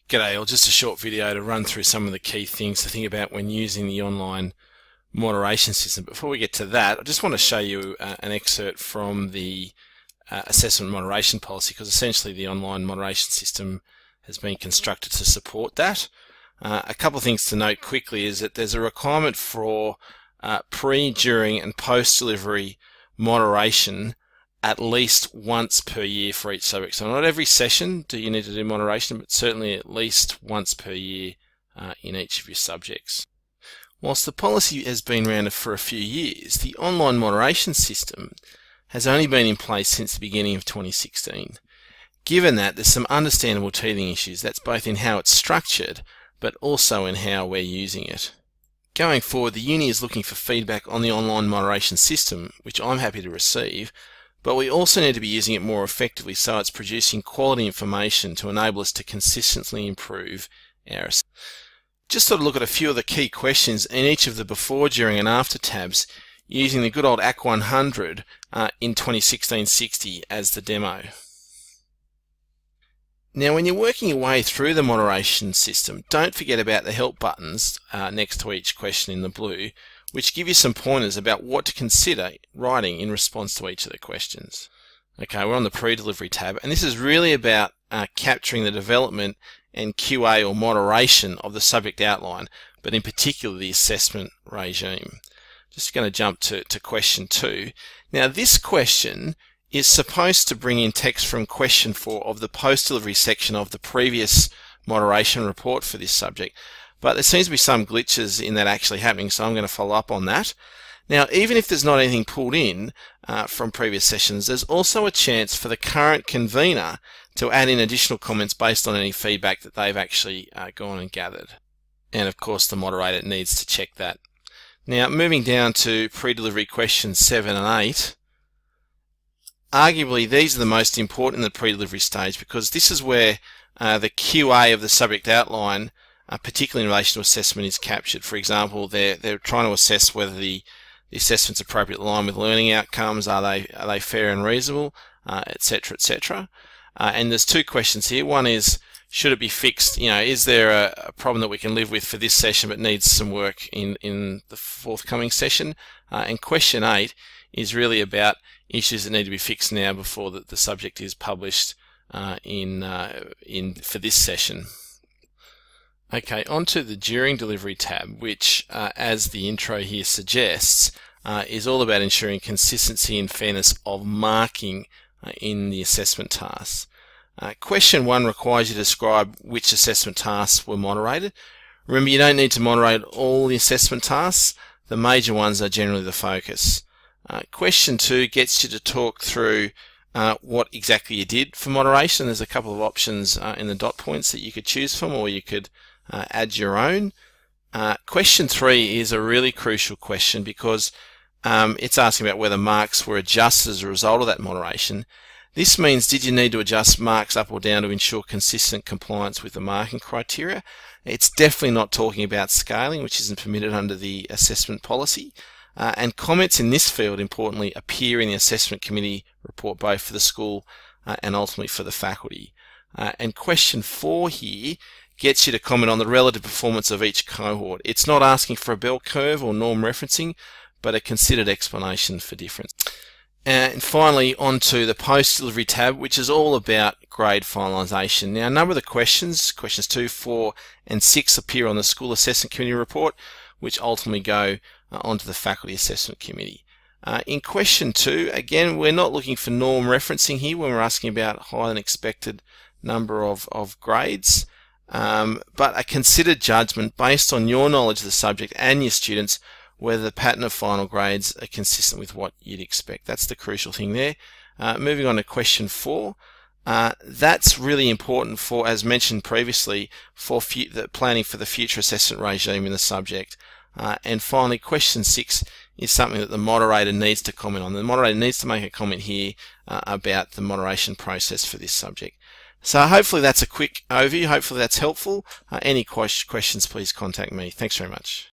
G'day, or just a short video to run through some of the key things to think about when using the online moderation system. Before we get to that, I just want to show you an excerpt from the assessment moderation policy, because essentially the online moderation system has been constructed to support that. A couple of things to note quickly is that there's a requirement for pre, during and post-delivery moderation at least once per year for each subject. So not every session do you need to do moderation, but certainly at least once per year in each of your subjects. Whilst the policy has been around for a few years, the online moderation system has only been in place since the beginning of 2016. Given that, there's some understandable teething issues. That's both in how it's structured, but also in how we're using it. Going forward, the uni is looking for feedback on the online moderation system, which I'm happy to receive, but we also need to be using it more effectively so it's producing quality information to enable us to consistently improve our assessment. Just thought to look at a few of the key questions in each of the before, during and after tabs using the good old AC 100 in 2016-60 as the demo. Now, when you're working your way through the moderation system, don't forget about the help buttons next to each question in the blue, which give you some pointers about what to consider writing in response to each of the questions. Okay, we're on the pre-delivery tab, and this is really about capturing the development and QA or moderation of the subject outline, but in particular the assessment regime. Just going to jump to question 2. Now, this question is supposed to bring in text from question 4 of the post-delivery section of the previous moderation report for this subject. But there seems to be some glitches in that actually happening, so I'm going to follow up on that. Now, even if there's not anything pulled in from previous sessions, there's also a chance for the current convener to add in additional comments based on any feedback that they've actually gone and gathered. And of course, the moderator needs to check that. Now, moving down to pre-delivery questions 7 and 8, arguably these are the most important in the pre-delivery stage, because this is where the QA of the subject outline, particularly in relation to assessment, is captured. For example, they're trying to assess whether the assessment's appropriately aligned with learning outcomes, are they fair and reasonable, etc., etc. And there's 2 questions here. One is, should it be fixed? Is there a problem that we can live with for this session but needs some work in the forthcoming session? And question 8 is really about issues that need to be fixed now before the subject is published for this session. Okay, onto the During Delivery tab, which, as the intro here suggests, is all about ensuring consistency and fairness of marking in the assessment tasks. Question 1 requires you to describe which assessment tasks were moderated. Remember, you don't need to moderate all the assessment tasks. The major ones are generally the focus. Question 2 gets you to talk through what exactly you did for moderation. There's a couple of options in the dot points that you could choose from, or you could add your own. Question 3 is a really crucial question, because it's asking about whether marks were adjusted as a result of that moderation. This means, did you need to adjust marks up or down to ensure consistent compliance with the marking criteria? It's definitely not talking about scaling, which isn't permitted under the assessment policy. And comments in this field, importantly, appear in the assessment committee report, both for the school and ultimately for the faculty. And question 4 here gets you to comment on the relative performance of each cohort. It's not asking for a bell curve or norm referencing, but a considered explanation for difference. And finally, onto the post-delivery tab, which is all about grade finalisation. Now, a number of the questions 2, 4 and 6 appear on the school assessment committee report, which ultimately go onto the faculty assessment committee. In question 2, again, we're not looking for norm referencing here when we're asking about higher than expected number of grades, but a considered judgment based on your knowledge of the subject and your students, whether the pattern of final grades are consistent with what you'd expect. That's the crucial thing there. Moving on to question 4, that's really important for, as mentioned previously, for the planning for the future assessment regime in the subject. And finally, question 6 is something that the moderator needs to comment on. The moderator needs to make a comment here about the moderation process for this subject. So hopefully that's a quick overview. Hopefully that's helpful. Any questions, please contact me. Thanks very much.